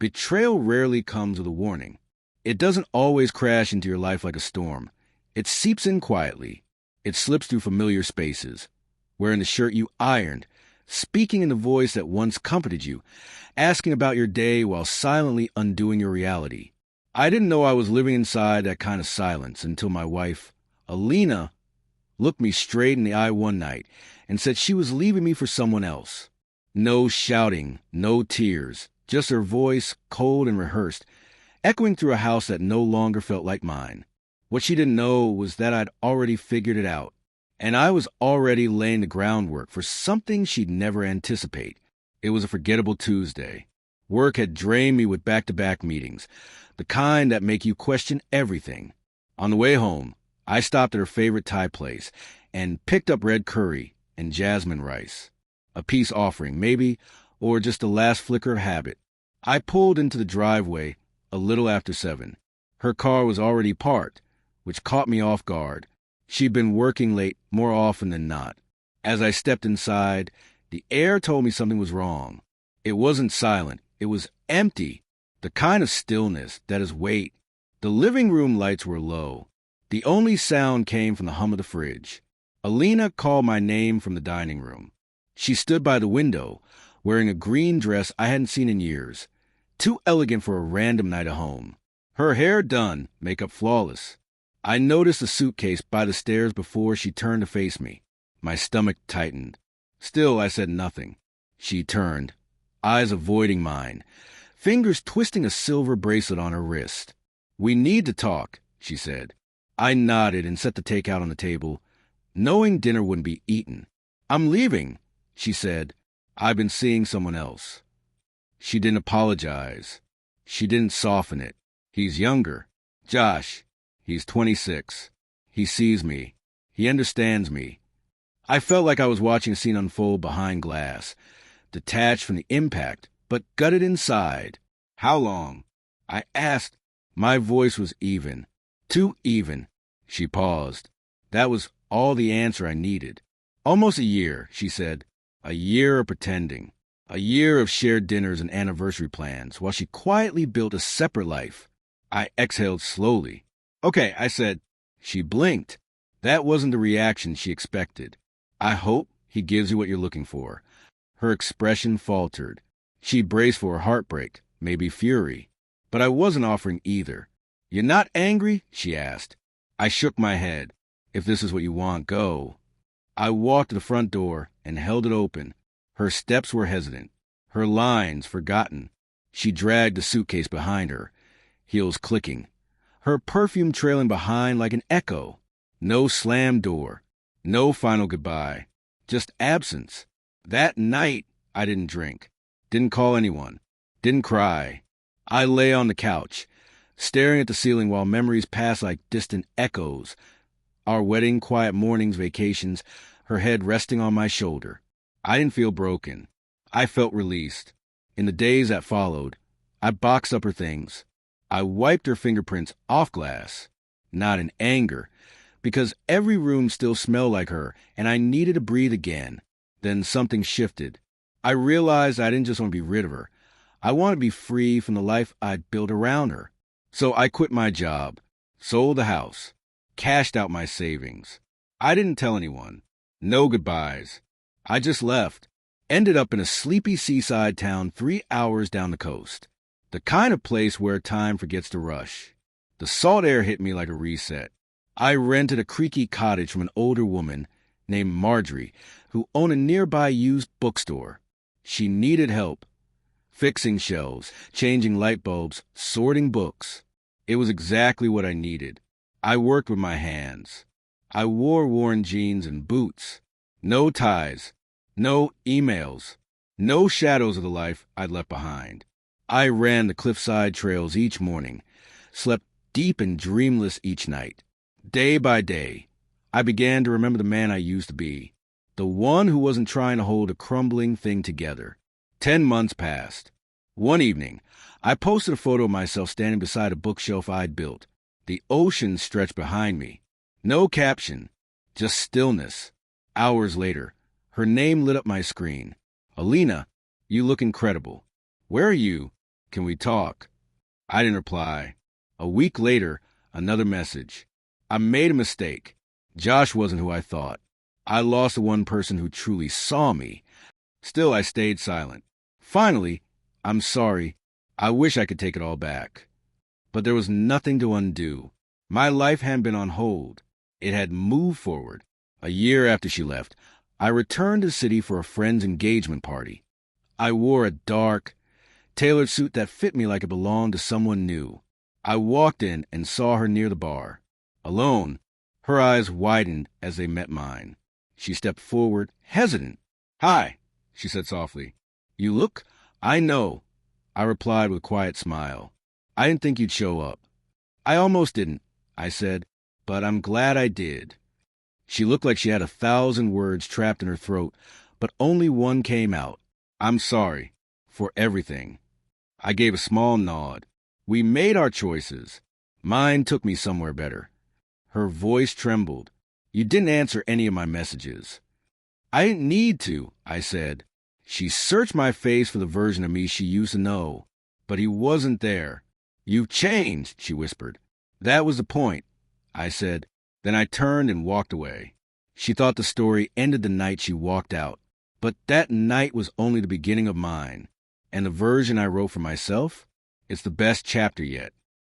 Betrayal rarely comes with a warning. It doesn't always crash into your life like a storm. It seeps in quietly. It slips through familiar spaces, wearing the shirt you ironed, speaking in the voice that once comforted you, asking about your day while silently undoing your reality. I didn't know I was living inside that kind of silence until my wife, Alina, looked me straight in the eye one night and said she was leaving me for someone else. No shouting, no tears, just her voice, cold and rehearsed, echoing through a house that no longer felt like mine. What she didn't know was that I'd already figured it out, and I was already laying the groundwork for something she'd never anticipate. It was a forgettable Tuesday. Work had drained me with back-to-back meetings, the kind that make you question everything. On the way home, I stopped at her favorite Thai place and picked up red curry and jasmine rice. A peace offering, maybe, or just the last flicker of habit. I pulled into the driveway a little after 7. Her car was already parked, which caught me off guard. She'd been working late more often than not. As I stepped inside, the air told me something was wrong. It wasn't silent. It was empty. The kind of stillness that is weight. The living room lights were low. The only sound came from the hum of the fridge. Alina called my name from the dining room. She stood by the window, wearing a green dress I hadn't seen in years, too elegant for a random night at home. Her hair done, makeup flawless. I noticed a suitcase by the stairs before she turned to face me. My stomach tightened. Still, I said nothing. She turned, eyes avoiding mine, fingers twisting a silver bracelet on her wrist. "We need to talk," she said. I nodded and set the takeout on the table, knowing dinner wouldn't be eaten. "I'm leaving," she said. "I've been seeing someone else." She didn't apologize. She didn't soften it. "He's younger. Josh. He's 26. He sees me. He understands me." I felt like I was watching a scene unfold behind glass, detached from the impact, but gutted inside. "How long?" I asked. My voice was even. Too even. She paused. That was all the answer I needed. "Almost a year," she said. "A year of pretending. A year of shared dinners and anniversary plans, while she quietly built a separate life." I exhaled slowly. "Okay," I said. She blinked. That wasn't the reaction she expected. "I hope he gives you what you're looking for." Her expression faltered. She braced for a heartbreak, maybe fury. But I wasn't offering either. "You're not angry?" she asked. I shook my head. "If this is what you want, go." I walked to the front door and held it open. Her steps were hesitant, her lines forgotten. She dragged the suitcase behind her, heels clicking, her perfume trailing behind like an echo. No slammed door, no final goodbye, just absence. That night, I didn't drink, didn't call anyone, didn't cry. I lay on the couch, staring at the ceiling while memories passed like distant echoes. Our wedding, quiet mornings, vacations, her head resting on my shoulder. I didn't feel broken. I felt released. In the days that followed, I boxed up her things. I wiped her fingerprints off glass, not in anger, because every room still smelled like her, and I needed to breathe again. Then something shifted. I realized I didn't just want to be rid of her. I wanted to be free from the life I'd built around her. So I quit my job, sold the house, cashed out my savings. I didn't tell anyone. No goodbyes. I just left. Ended up in a sleepy seaside town 3 hours down the coast. The kind of place where time forgets to rush. The salt air hit me like a reset. I rented a creaky cottage from an older woman named Marjorie, who owned a nearby used bookstore. She needed help. Fixing shelves, changing light bulbs, sorting books. It was exactly what I needed. I worked with my hands. I wore worn jeans and boots. No ties. No emails. No shadows of the life I'd left behind. I ran the cliffside trails each morning, slept deep and dreamless each night. Day by day, I began to remember the man I used to be, the one who wasn't trying to hold a crumbling thing together. 10 months passed. One evening, I posted a photo of myself standing beside a bookshelf I'd built. The ocean stretched behind me. No caption, just stillness. Hours later, her name lit up my screen. "Alina, you look incredible. Where are you?" Can we talk? I didn't reply. A week later, another message. I made a mistake. Josh wasn't who I thought. I lost the one person who truly saw me. Still, I stayed silent. Finally, I'm sorry. I wish I could take it all back. But there was nothing to undo. My life hadn't been on hold. It had moved forward. A year after she left, I returned to the city for a friend's engagement party. I wore a dark, tailored suit that fit me like it belonged to someone new. I walked in and saw her near the bar. Alone, her eyes widened as they met mine. She stepped forward, hesitant. "Hi," she said softly. "You look?" "I know," I replied with a quiet smile. "I didn't think you'd show up." "I almost didn't," I said, "but I'm glad I did." She looked like she had 1,000 words trapped in her throat, but only one came out. "I'm sorry for everything." I gave a small nod. "We made our choices. Mine took me somewhere better." Her voice trembled. "You didn't answer any of my messages." "I didn't need to," I said. She searched my face for the version of me she used to know, but he wasn't there. "You've changed," she whispered. "That was the point," I said. Then I turned and walked away. She thought the story ended the night she walked out, but that night was only the beginning of mine. And the version I wrote for myself, it's the best chapter yet.